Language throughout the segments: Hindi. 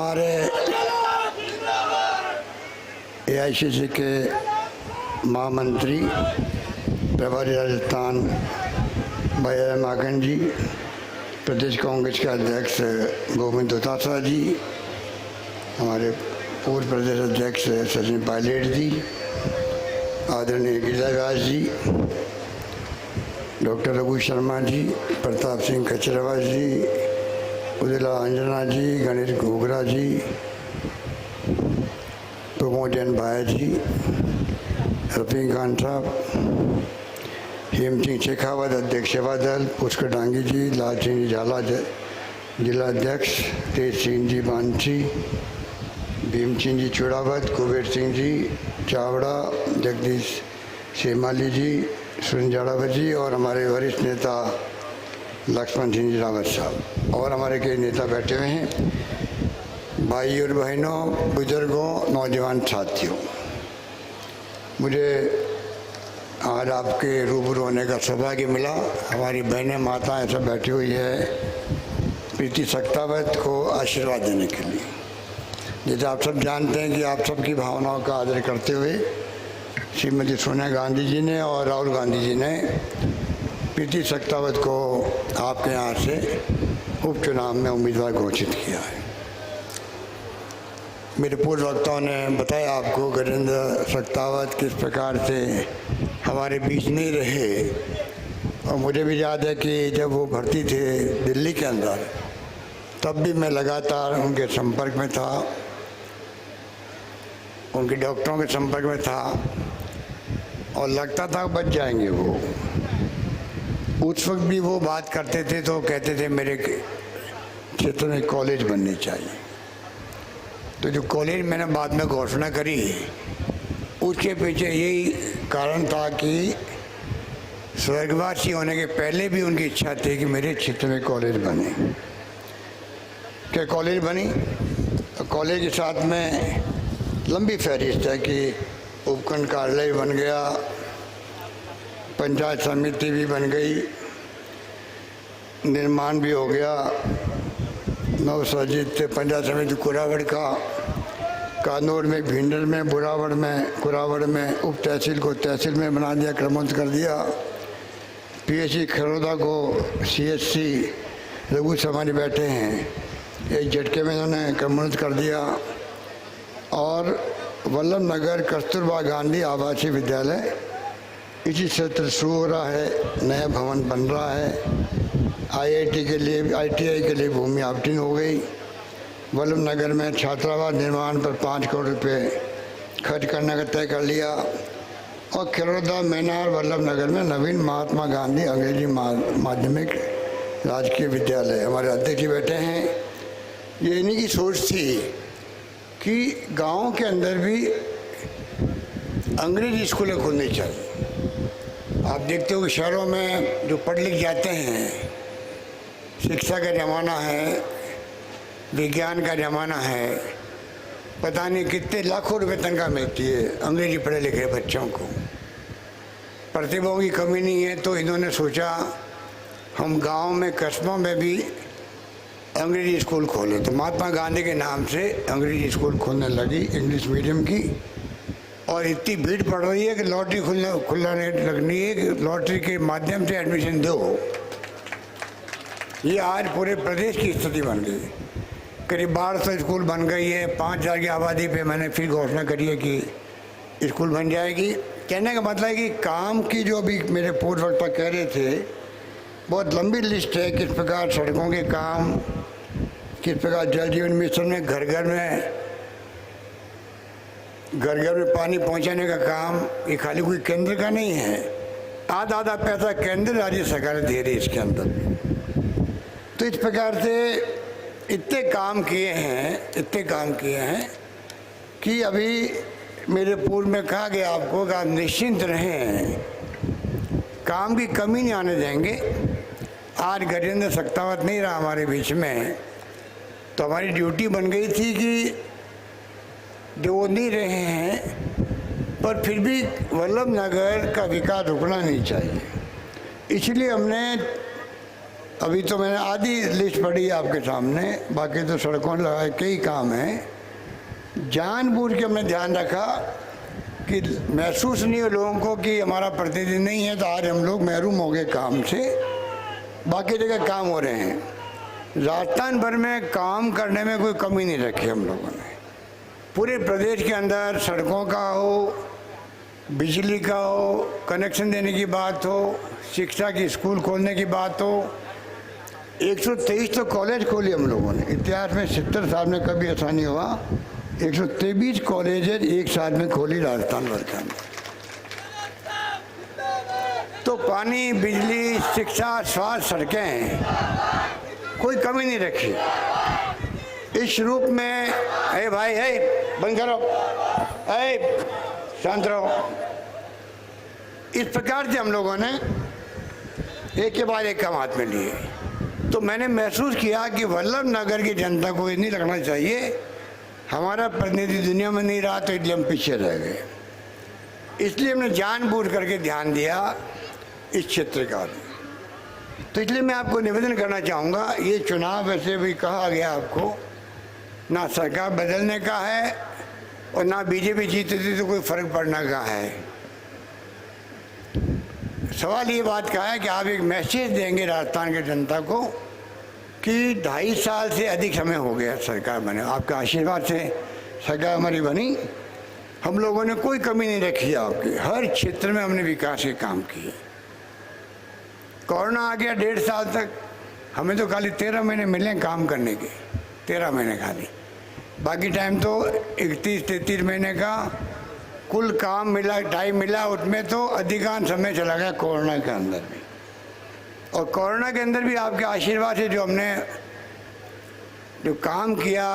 हमारे एआईसीसी के महामंत्री प्रभारी राजस्थान भाई माकन जी, प्रदेश कांग्रेस के अध्यक्ष गोविंद दोतासरा जी, हमारे पूर्व प्रदेश अध्यक्ष सचिन पायलट जी, आदरणीय गिरिजा व्यास जी, डॉक्टर रघु शर्मा जी, प्रताप सिंह खचरवास जी, उदिला अंजना जी, गणेश घोगरा जी, प्रमोदन भाई जी, रफीक खान साहब, हेम सिंह शेखावत अध्यक्ष सेवा दल, पुष्कर डांगी जी, लाल सिंह जी झाला जिला अध्यक्ष, तेज सिंह जी बांसी, भीम सिंह जी चुड़ावत, कुबेर सिंह जी चावड़ा, जगदीश शेमाली जी, सुरेंद्र जाड़ावत जी और हमारे वरिष्ठ नेता लक्ष्मण सिंह जी रावत साहब और हमारे कई नेता बैठे हुए हैं। भाई और बहनों, बुजुर्गों, नौजवान साथियों, मुझे आज आपके रूबरू होने का सौभाग्य मिला। हमारी बहनें माताएं सब बैठी हुई है प्रीति सक्तावत को आशीर्वाद देने के लिए। जैसे आप सब जानते हैं कि आप सबकी भावनाओं का आदर करते हुए श्रीमती सोनिया गांधी जी ने और राहुल गांधी जी ने प्रीति सक्तावत को आपके यहाँ से उपचुनाव में उम्मीदवार घोषित किया है। मेरे पूर्व वक्ताओं ने बताया आपको गजेंद्र सक्तावत किस प्रकार से हमारे बीच नहीं रहे, और मुझे भी याद है कि जब वो भर्ती थे दिल्ली के अंदर, तब भी मैं लगातार उनके संपर्क में था, उनके डॉक्टरों के संपर्क में था और लगता था बच जाएंगे वो। उस वक्त भी वो बात करते थे तो कहते थे मेरे क्षेत्र में कॉलेज बनने चाहिए। तो जो कॉलेज मैंने बाद में घोषणा करी, उसके पीछे यही कारण था कि स्वर्गवासी होने के पहले भी उनकी इच्छा थी कि मेरे क्षेत्र में कॉलेज बने। क्या कॉलेज बनी? तो कॉलेज के साथ में लंबी फहरिस्त है कि उपखंड कार्यालय बन गया, पंचायत समिति भी बन गई, निर्माण भी हो गया, नवसर्जित पंचायत समिति कुरावड़ का, कानौर में, भिंडर में, कुरावड़ में उप तहसील को तहसील में बना दिया, क्रमोन्नत कर दिया। पीएचसी खरोदा को सीएचसी रघु समानी बैठे हैं, एक झटके में उन्होंने क्रमोन्नत कर दिया। और वल्लभ नगर कस्तूरबा गांधी आवासीय विद्यालय इसी क्षेत्र शुरू हो रहा है, नया भवन बन रहा है। आईआईटी के लिए, आईटीआई के लिए भूमि आवंटन हो गई। वल्लभ नगर में छात्रावास निर्माण पर 5 करोड़ रुपए खर्च करने का तय कर लिया। और खिरोदा, मैनार, वल्लभ नगर में नवीन महात्मा गांधी अंग्रेजी माध्यमिक राजकीय विद्यालय, हमारे अध्यक्ष बैठे हैं। ये इन्हीं की सोच थी कि गांव के अंदर भी अंग्रेजी स्कूलें खुलनी चाहिए। आप देखते हो कि शहरों में जो पढ़ लिख जाते हैं, शिक्षा का ज़माना है, विज्ञान का ज़माना है, पता नहीं कितने लाखों रुपए तनख्वाह मिलती है अंग्रेजी पढ़े लिखे बच्चों को। प्रतिभाओं की कमी नहीं है, तो इन्होंने सोचा हम गांव में, कस्बों में भी अंग्रेजी स्कूल खोलें। तो महात्मा गांधी के नाम से अंग्रेजी स्कूल खोलने लगी, इंग्लिश मीडियम की। और इतनी भीड़ पड़ रही है कि लॉटरी खुलने लगनी है कि लॉटरी के माध्यम से एडमिशन दो। ये आज पूरे प्रदेश की स्थिति बन गई। करीब 1200 स्कूल बन गई है। 5000 की आबादी पे मैंने फिर घोषणा करी है कि स्कूल बन जाएगी। कहने का मतलब है कि काम की, जो अभी मेरे पूर्व वक्ता कह रहे थे, बहुत लंबी लिस्ट है। किस प्रकार सड़कों के काम, किस प्रकार जल जीवन मिशन में घर घर में पानी पहुंचाने का काम, ये खाली कोई केंद्र का नहीं है। आधा पैसा केंद्र, राज्य सरकार दे रही है इसके अंदर। तो इस प्रकार से इतने काम किए हैं कि अभी मेरे पूर्व में कहा गया आपको कि आप निश्चिंत रहें, काम की कमी नहीं आने देंगे। आज गजेंद्र सक्तावत नहीं रहा हमारे बीच में, तो हमारी ड्यूटी बन गई थी कि जो वो नहीं रहे हैं, पर फिर भी वल्लभ नगर का विकास रुकना नहीं चाहिए। इसलिए हमने अभी तो मैंने आधी लिस्ट पढ़ी है आपके सामने, बाकी तो सड़कों लगाए कई काम हैं। जानबूझ के हमने ध्यान रखा कि महसूस नहीं हो लोगों को कि हमारा प्रतिनिधि नहीं है, तो आज हम लोग महरूम हो गए काम से। बाकी जगह काम हो रहे हैं, राजस्थान भर में काम करने में कोई कमी नहीं रखी हम लोगों ने। पूरे प्रदेश के अंदर सड़कों का हो, बिजली का हो, कनेक्शन देने की बात हो, शिक्षा की स्कूल खोलने की बात हो, 123 तो कॉलेज खोली हम लोगों ने। इतिहास में 70 साल में कभी ऐसा नहीं हुआ। 123 कॉलेजेस एक साल में खोली राजस्थान भर के अंदर। तो पानी, बिजली, शिक्षा, स्वास्थ्य, सड़कें, कोई कमी नहीं रखी। इस रूप में अरे भाई बंद करो, शांत रहो। इस प्रकार से हम लोगों ने एक के बाद एक काम हाथ में लिए। तो मैंने महसूस किया कि वल्लभ नगर की जनता को ये नहीं लगना चाहिए हमारा प्रतिनिधि दुनिया में नहीं रहा, तो इसलिए हम पीछे रह गए। इसलिए हमने जानबूझ करके ध्यान दिया इस क्षेत्र का भी। तो इसलिए मैं आपको निवेदन करना चाहूँगा, ये चुनाव वैसे भी कहा गया आपको, ना सरकार बदलने का है और ना बीजेपी जीतती थी तो कोई फर्क पड़ने का है। सवाल ये बात का है कि आप एक मैसेज देंगे राजस्थान की जनता को कि 2.5 साल से अधिक समय हो गया सरकार बने, आपके आशीर्वाद से सरकार हमारी बनी। हम लोगों ने कोई कमी नहीं रखी आपकी, हर क्षेत्र में हमने विकास के काम किए। कोरोना आ गया 1.5 साल तक, हमें तो खाली 13 महीने मिले काम करने के, 13 महीने खाली। बाकी टाइम तो 31-33 महीने का कुल काम मिला, टाइम मिला। उसमें तो अधिकांश समय चला गया कोरोना के अंदर भी। और कोरोना के अंदर भी आपके आशीर्वाद से जो हमने जो काम किया,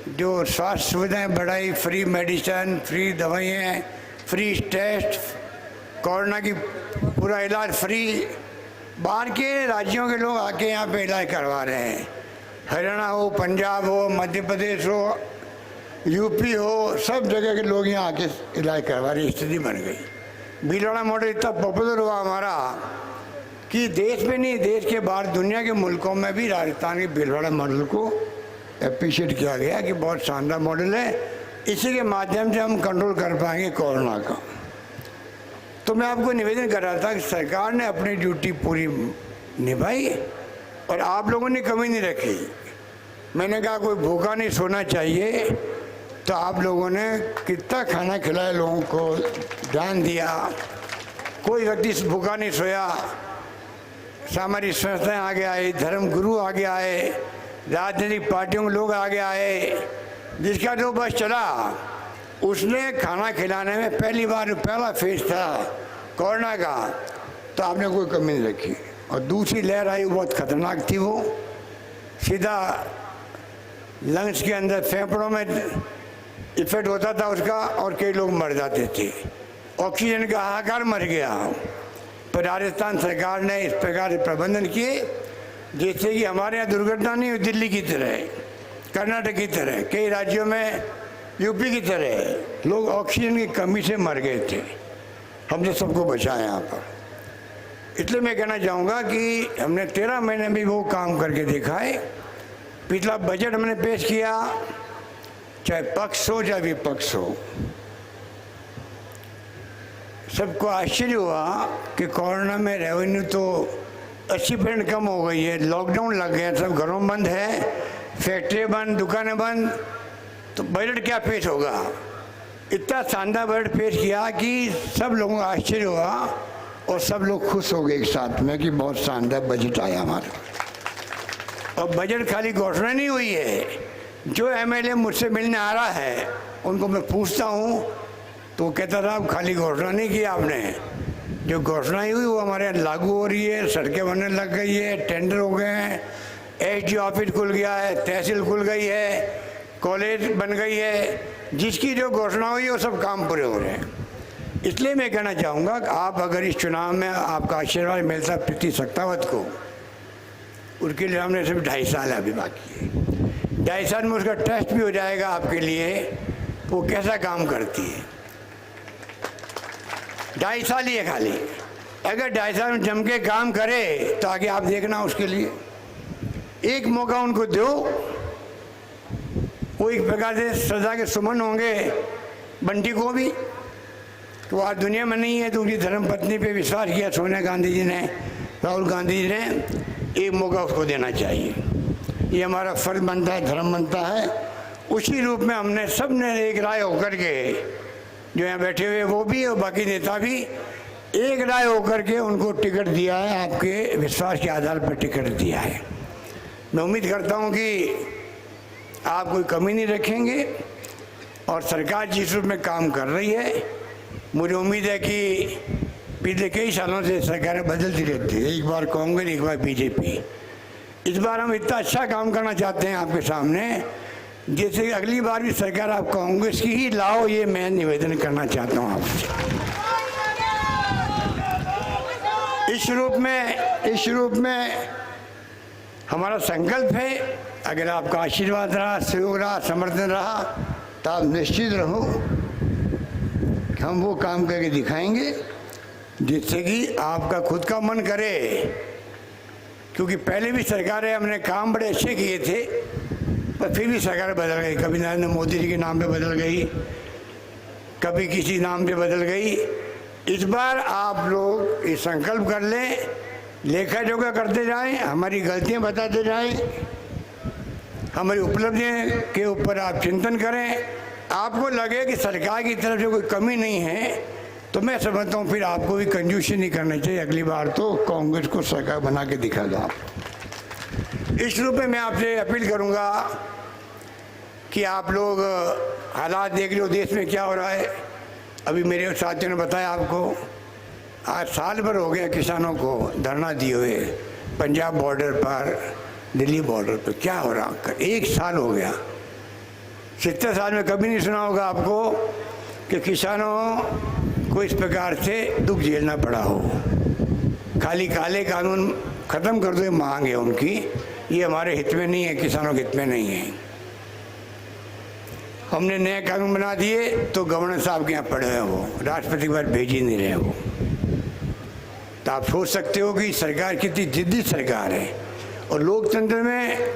जो स्वास्थ्य सुविधाएं बढ़ाई, फ्री मेडिसिन, फ्री दवाइयाँ, फ्री टेस्ट, कोरोना की पूरा इलाज फ्री। बाहर के राज्यों के लोग आके यहाँ पे इलाज करवा रहे हैं। हरियाणा हो, पंजाब हो, मध्य प्रदेश हो, यूपी हो, सब जगह के लोग यहाँ आके इलाज करवा रही स्थिति बन गई। भीलवाड़ा मॉडल इतना पॉपुलर हुआ हमारा कि देश में नहीं, देश के बाहर दुनिया के मुल्कों में भी राजस्थान के भीलवाड़ा मॉडल को अप्रिशिएट किया गया कि बहुत शानदार मॉडल है। इसी के माध्यम से हम कंट्रोल कर पाएंगे कोरोना का। तो मैं आपको निवेदन कर रहा था कि सरकार ने अपनी ड्यूटी पूरी निभाई और आप लोगों ने कमी नहीं रखी। मैंने कहा कोई भूखा नहीं सोना चाहिए, तो आप लोगों ने कितना खाना खिलाया, लोगों को ध्यान दिया। कोई व्यक्ति भूखा नहीं सोया। सामाजिक संस्थाएं आगे आए, धर्म गुरु आगे आए, राजनीतिक पार्टियों के लोग आगे आए। जिसका जो बस चला उसने खाना खिलाने में पहला फेज था कोरोना का, तो आपने कोई कमी नहीं रखी। और दूसरी लहर आई, बहुत खतरनाक थी। वो सीधा लंग्स के अंदर, फेफड़ों में इफेक्ट होता था उसका और कई लोग मर जाते थे। ऑक्सीजन का हाहाकार मर गया। पर राजस्थान सरकार ने इस प्रकार से प्रबंधन किए जैसे कि हमारे यहाँ दुर्घटना नहीं हुई, दिल्ली की तरह, कर्नाटक की तरह, कई राज्यों में यूपी की तरह लोग ऑक्सीजन की कमी से मर गए थे। हमने सबको बचाया यहाँ पर। इसलिए मैं कहना चाहूँगा कि हमने 13 महीने भी वो काम करके दिखा है। पिछला बजट हमने पेश किया, चाहे पक्ष हो चाहे विपक्ष हो, सबको आश्चर्य हुआ कि कोरोना में रेवेन्यू तो 80% कम हो गई है। लॉकडाउन लग गया, सब घरों में बंद है, फैक्ट्री बंद, दुकानें बंद, तो बजट क्या पेश होगा। इतना शानदार बजट पेश किया कि सब लोगों को आश्चर्य हुआ और सब लोग खुश हो गए एक साथ में कि बहुत शानदार बजट आया हमारे। और बजट खाली घोषणा नहीं हुई है। जो एमएलए मुझसे मिलने आ रहा है उनको मैं पूछता हूँ तो कहता था अब खाली घोषणा नहीं की आपने, जो घोषणा ही हुई वो हमारे यहाँ लागू हो रही है। सड़कें बनने लग गई है, टेंडर हो गए हैं, एसडी ऑफिस खुल गया है, तहसील खुल गई है, कॉलेज बन गई है। जिसकी जो घोषणा हुई वो सब काम पूरे हो रहे हैं। इसलिए मैं कहना चाहूँगा कि आप अगर इस चुनाव में आपका आशीर्वाद मिलता प्रीति सख्तावत को, उसके लिए हमने सिर्फ 2.5 साल अभी बाकी है। 2.5 साल में उसका टेस्ट भी हो जाएगा आपके लिए, वो कैसा काम करती है। 2.5 साल ही है खाली, अगर 2.5 साल में जम के काम करे तो आगे आप देखना उसके लिए एक मौका उनको दो। वो एक प्रकार से सजा के सुमन होंगे बंटी को भी, तो आज दुनिया में नहीं है तो उनकी धर्मपत्नी पे विश्वास किया सोनिया गांधी जी ने, राहुल गांधी जी ने, एक मौका उसको देना चाहिए। ये हमारा फर्ज बनता है, धर्म बनता है। उसी रूप में हमने सब ने एक राय होकर के, जो यहाँ बैठे हुए वो भी और बाकी नेता भी, एक राय होकर के उनको टिकट दिया है, आपके विश्वास के आधार पर टिकट दिया है। मैं उम्मीद करता हूँ कि आप कोई कमी नहीं रखेंगे और सरकार जिस रूप में काम कर रही है, मुझे उम्मीद है कि पिछले कई सालों से सरकारें बदलती रहती है, एक बार कांग्रेस एक बार बीजेपी। इस बार हम इतना अच्छा काम करना चाहते हैं आपके सामने, जैसे अगली बार भी सरकार आप कांग्रेस की ही लाओ, ये मैं निवेदन करना चाहता हूँ आपसे। इस रूप में हमारा संकल्प है, अगर आपका आशीर्वाद रहा, सहयोग रहा, समर्थन रहा, तो आप निश्चित रहो कि हम वो काम करके दिखाएंगे जिससे कि आपका खुद का मन करे। क्योंकि पहले भी सरकारें हमने काम बड़े अच्छे किए थे, पर फिर भी सरकार बदल गई। कभी नरेंद्र मोदी जी के नाम पे बदल गई, कभी किसी नाम पे बदल गई। इस बार आप लोग ये संकल्प कर लें, लेखा जोखा करते जाएं, हमारी गलतियां बताते जाएं, हमारी उपलब्धियों के ऊपर आप चिंतन करें। आपको लगे कि सरकार की तरफ से कोई कमी नहीं है तो मैं समझता हूँ फिर आपको भी कंजूसी नहीं करनी चाहिए। अगली बार तो कांग्रेस को सरकार बना के दिखा दो आप। इस रूप में मैं आपसे अपील करूँगा कि आप लोग हालात देख लो देश में क्या हो रहा है। अभी मेरे साथियों ने बताया आपको, आज साल भर हो गया किसानों को धरना दिए हुए, पंजाब बॉर्डर पर, दिल्ली बॉर्डर पर। क्या हो रहा है, एक साल हो गया। 70 साल में कभी नहीं सुना होगा आपको कि किसानों को इस प्रकार से दुख झेलना पड़ा हो। खाली काले कानून ख़त्म कर दो, ये मांग है उनकी, ये हमारे हित में नहीं है, किसानों के हित में नहीं है। हमने नए कानून बना दिए तो गवर्नर साहब के यहाँ पड़े हैं, वो राष्ट्रपति के पास भेज ही नहीं रहे वो। तो आप सोच सकते हो कि सरकार कितनी जिद्दी सरकार है। और लोकतंत्र में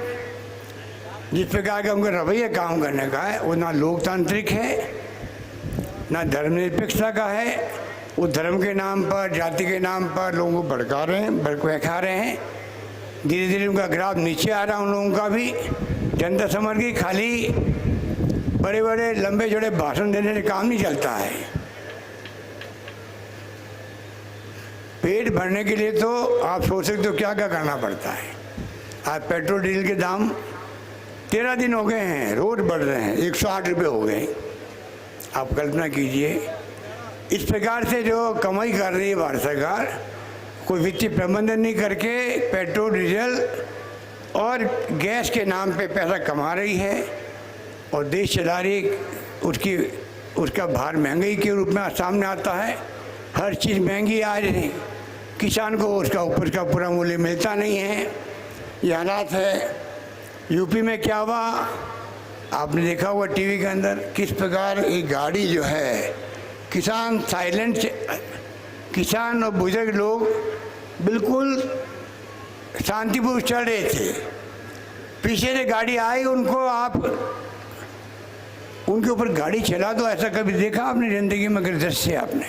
जिस प्रकार का उनका रवैया काम करने का है, वो ना लोकतांत्रिक है ना धर्मनिरपेक्षता का है। वो धर्म के नाम पर, जाति के नाम पर लोगों को भड़का रहे हैं, भड़का रहे हैं। धीरे धीरे उनका ग्राफ नीचे आ रहा है, उन लोगों का भी। जनता समझ गई खाली बड़े बड़े लंबे जोड़े भाषण देने से काम नहीं चलता है। पेट भरने के लिए तो आप सोच सकते हो क्या क्या करना पड़ता है। आज पेट्रोल डीजल के दाम 13 दिन हो गए हैं, रोज बढ़ रहे हैं, 108 रुपये हो गए। आप कल्पना कीजिए, इस प्रकार से जो कमाई कर रही है भारत सरकार, कोई वित्तीय प्रबंधन नहीं करके पेट्रोल डीजल और गैस के नाम पे पैसा कमा रही है और देश चला रही। उसका भार महंगाई के रूप में सामने आता है। हर चीज़ महंगी आ रही है, किसान को उसका उपज का पूरा मूल्य मिलता नहीं है। ये हालात है। यूपी में क्या हुआ आपने देखा हुआ टीवी के अंदर, किस प्रकार एक गाड़ी जो है, किसान साइलेंट, किसान और बुजुर्ग लोग बिल्कुल शांतिपूर्वक चल रहे थे। पीछे से गाड़ी आई, उनको आप उनके ऊपर गाड़ी चला दो, ऐसा कभी देखा आपने जिंदगी में? अगर दृश्य आपने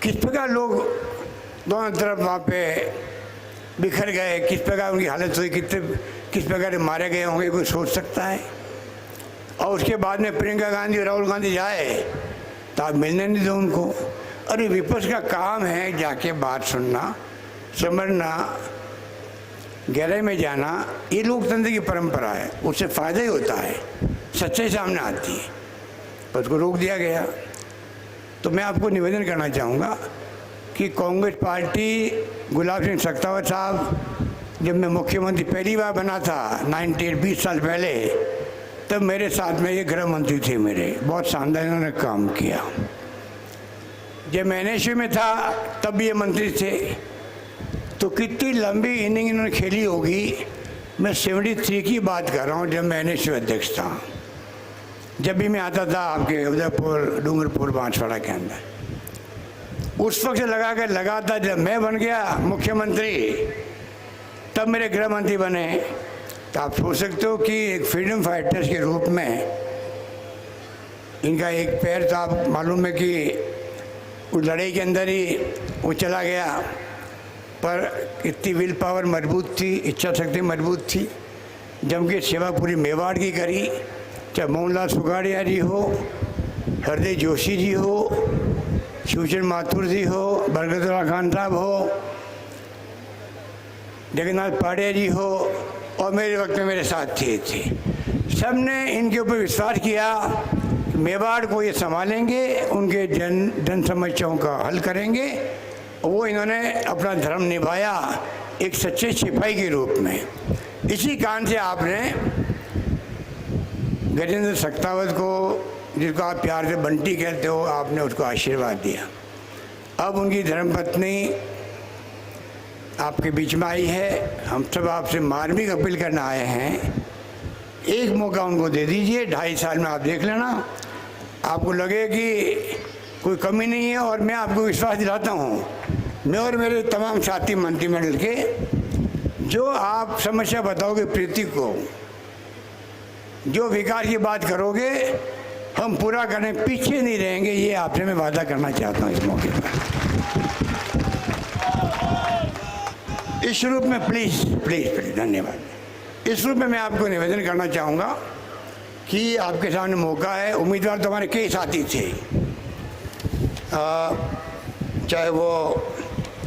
किस प्रकार लोग दोनों तरफ वहाँ पे बिखर गए, किस प्रकार उनकी हालत हुई, किस प्रकार मारे गए होंगे, कोई सोच सकता है। और उसके बाद में प्रियंका गांधी और राहुल गांधी जाए तो आप मिलने नहीं दो उनको। अरे विपक्ष का काम है जाके बात सुनना, समझना, गहराई में जाना। ये लोकतंत्र की परंपरा है, उससे फ़ायदा ही होता है, सच्चाई सामने आती है। पर उसको रोक दिया गया। तो मैं आपको निवेदन करना चाहूँगा कि कांग्रेस पार्टी, गुलाब सिंह सख्तावत साहब, जब मैं मुख्यमंत्री पहली बार बना था 20 साल पहले, तब मेरे साथ में ये गृह मंत्री थे मेरे, बहुत शानदार इन्होंने काम किया। जब मैं NSU में था तब ये मंत्री थे, तो कितनी लंबी इनिंग इन्होंने खेली होगी। मैं 73 की बात कर रहा हूँ, जब मैं NSU अध्यक्ष था। जब भी मैं आता था आपके उदयपुर, डूंगरपुर, बांसवाड़ा के अंदर, उस वक्त से लगा था जब मैं बन गया मुख्यमंत्री, तब मेरे गृह मंत्री बने। तो आप सोच सकते हो कि एक फ्रीडम फाइटर्स के रूप में इनका एक पैर तो आप मालूम है कि उस लड़ाई के अंदर ही वो चला गया, पर इतनी विल पावर मजबूत थी, इच्छा शक्ति मजबूत थी। जम के सेवा पूरी मेवाड़ की करी, चाहे मोहनलाल सुगाड़िया जी हो, हृदय जोशी जी हो, शिवचंद्र माथुर जी हो, बरगतुल्ला खान साहब हो, जगन्नाथ पाड़िया जी हो, और मेरे वक्त में मेरे साथी थे। सब ने इनके ऊपर विश्वास किया, मेवाड़ को ये संभालेंगे, उनके जन समस्याओं का हल करेंगे। वो इन्होंने अपना धर्म निभाया एक सच्चे सिपाही के रूप में। इसी कारण से आपने गजेंद्र सख्तावत को, जिसको आप प्यार से बंटी कहते हो, आपने उसको आशीर्वाद दिया। अब उनकी धर्मपत्नी आपके बीच में आई है। हम सब आपसे मार्मिक अपील करना आए हैं, एक मौका उनको दे दीजिए। 2.5 साल में आप देख लेना, आपको लगे कि कोई कमी नहीं है। और मैं आपको विश्वास दिलाता हूँ, मैं और मेरे तमाम साथी मंत्रिमंडल के, जो आप समस्या बताओगे प्रीति को, जो विकास की बात करोगे, हम पूरा करने पीछे नहीं रहेंगे। ये आपसे मैं वादा करना चाहता हूँ इस मौके पर। इस रूप में प्लीज़ प्लीज़ प्लीज़ धन्यवाद। इस रूप में मैं आपको निवेदन करना चाहूँगा कि आपके सामने मौका है। उम्मीदवार तो हमारे कई साथी थे, चाहे वो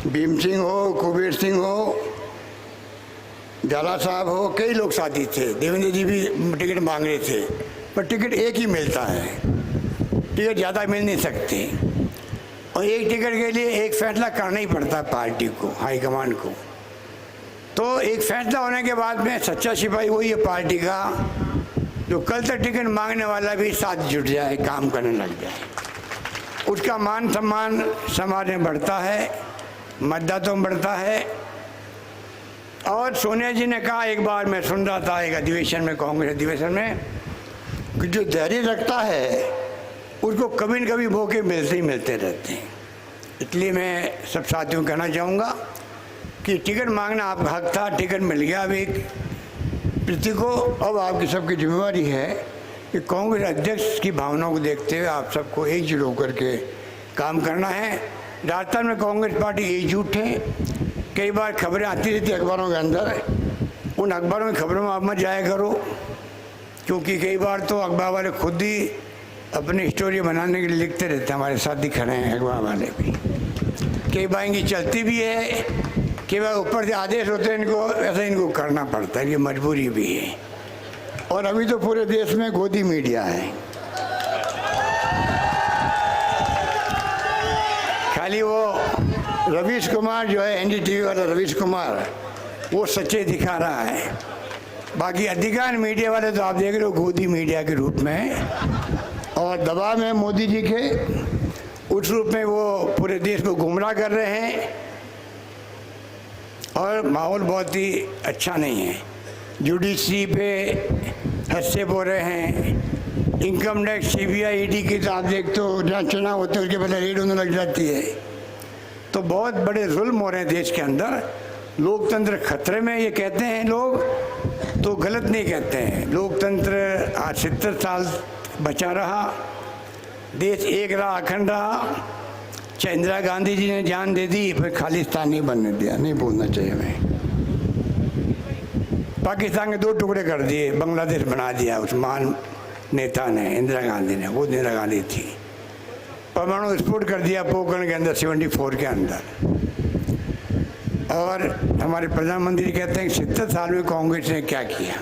भीम सिंह हो, कुबेर सिंह हो, झाला साहब हो, कई लोग साथी थे। देवेंद्र जी भी टिकट मांग रहे थे, पर टिकट एक ही मिलता है, टिकट ज़्यादा मिल नहीं सकते। और एक टिकट के लिए एक फैसला करना ही पड़ता है पार्टी को, हाईकमान को। तो एक फैसला होने के बाद में सच्चा सिपाही वही है पार्टी का, जो कल तक टिकट मांगने वाला भी साथ जुट जाए, काम करने लग जाए। उसका मान सम्मान समाज में बढ़ता है, मतदाताओं में बढ़ता है। और सोनिया जी ने कहा, एक बार मैं सुन रहा था एक अधिवेशन में, कांग्रेस अधिवेशन में, कि जो धैर्य रखता है उसको कभी न कभी मौके मिलते ही मिलते रहते हैं। इसलिए मैं सब साथियों को कहना चाहूँगा कि टिकट मांगना आपका हक था, टिकट मिल गया अभी प्रीति को। अब आपकी सबकी जिम्मेवारी है कि कांग्रेस अध्यक्ष की भावनाओं को देखते हुए आप सबको एकजुट होकर के काम करना है। राजस्थान में कांग्रेस पार्टी एकजुट है। कई बार खबरें आती रहती अखबारों के अंदर, उन अखबारों की खबरों में आप मत जाया करो, क्योंकि कई बार तो अखबार वाले खुद ही अपनी स्टोरी बनाने के लिए लिखते रहते हैं। हमारे साथ ही खड़े हैं अखबार वाले भी। कई बार इनकी चलती भी है, कई बार ऊपर से आदेश होते हैं इनको, ऐसा इनको करना पड़ता है, ये मजबूरी भी है। और अभी तो पूरे देश में गोदी मीडिया है, खाली वो रवीश कुमार जो है, एनडीटीवी वाला रवीश कुमार, वो सच्चे दिखा रहा है। बाकी अधिकांश मीडिया वाले तो आप देख रहे हो गोदी मीडिया के रूप में, और दबाव में मोदी जी के उस रूप में वो पूरे देश को गुमराह कर रहे हैं। और माहौल बहुत ही अच्छा नहीं है। जुडिशरी पे हस्तक्षेप हो रहे हैं। इनकम टैक्स, सीबीआई, ईडी की तो आप देखते हो, जहाँ चुनाव होते हैं उसके पहले रेड होने लग जाती है। तो बहुत बड़े जुल्म हो रहे हैं देश के अंदर। लोकतंत्र खतरे में ये कहते हैं लोग, तो गलत नहीं कहते हैं। लोकतंत्र आज 70 साल बचा रहा, देश एक रहा, अखंड रहा। चाहे इंदिरा गांधी जी ने जान दे दी, फिर खालिस्तान नहीं बनने दिया, नहीं बोलना चाहिए हमें। पाकिस्तान के 2 टुकड़े कर दिए, बांग्लादेश बना दिया उस महान नेता ने, इंदिरा गांधी ने। वो इंदिरा गांधी थी। परमाणु विस्फोट कर दिया पोखरण के अंदर 74 के अंदर। और हमारे प्रधानमंत्री कहते हैं कि 70 साल में कांग्रेस ने क्या किया।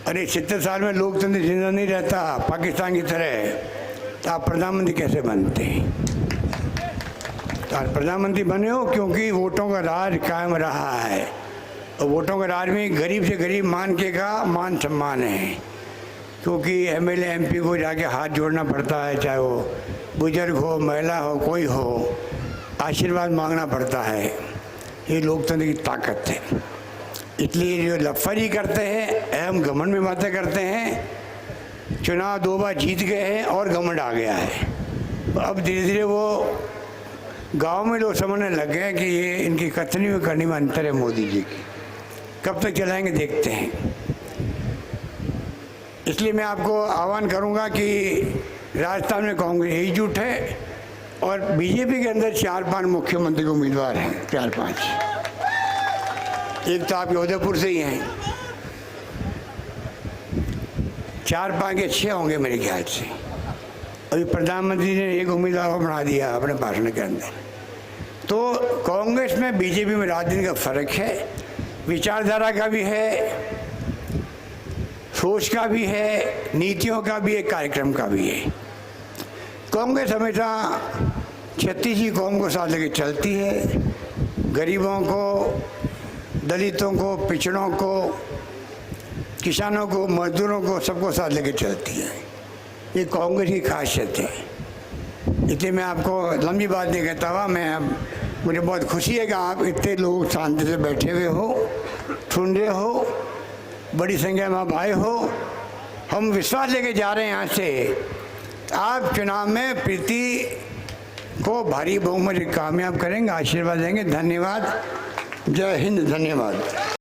अरे 70 साल में लोकतंत्र जिंदा नहीं रहता पाकिस्तान की तरह, तो आप प्रधानमंत्री कैसे बनते हैं? तो आप प्रधानमंत्री बने हो क्योंकि वोटों का राज कायम रहा है। और वोटों का राज में गरीब से गरीब मान के का मान सम्मान है, क्योंकि एमएलए एमपी को जाके हाथ जोड़ना पड़ता है, चाहे वो बुजुर्ग हो, महिला हो, कोई हो, आशीर्वाद मांगना पड़ता है। ये लोकतंत्र की ताकत है। इसलिए जो लफरी करते हैं, अहम घमंड में बातें करते हैं, चुनाव 2 बार जीत गए हैं और घमंड आ गया है। अब धीरे धीरे वो गांव में लोग समझने लग गए कि ये इनकी कथनी में करनी में अंतर है मोदी जी की। कब तक चलाएंगे देखते हैं। इसलिए मैं आपको आह्वान करूंगा कि राजस्थान में कांग्रेस एकजुट है और बीजेपी के अंदर 4-5 मुख्यमंत्री के उम्मीदवार हैं, 4-5। एक तो आपके उदयपुर से ही हैं, 4-5 के 6 होंगे मेरे ख्याल से। अभी प्रधानमंत्री ने एक उम्मीदवार को बना दिया अपने भाषण के अंदर। तो कांग्रेस में बीजेपी में राजनीति का फर्क है, विचारधारा का भी है, सोच का भी है, नीतियों का भी है, कार्यक्रम का भी है। कांग्रेस हमेशा छत्तीसी कौम को साथ लेके चलती है, गरीबों को, दलितों को, पिछड़ों को, किसानों को, मजदूरों को, सबको साथ लेके चलती है। ये कांग्रेस की खासियत है। इसलिए मैं आपको लंबी बात नहीं कहता हुआ, मुझे बहुत खुशी है कि आप इतने लोग शांति से बैठे हुए हो, सुन रहे हो, बड़ी संख्या में आप आए हो। हम विश्वास लेके जा रहे हैं यहाँ से, आप चुनाव में प्रीति को भारी बहुमत कामयाब करेंगे, आशीर्वाद देंगे। धन्यवाद। जय हिंद। धन्यवाद।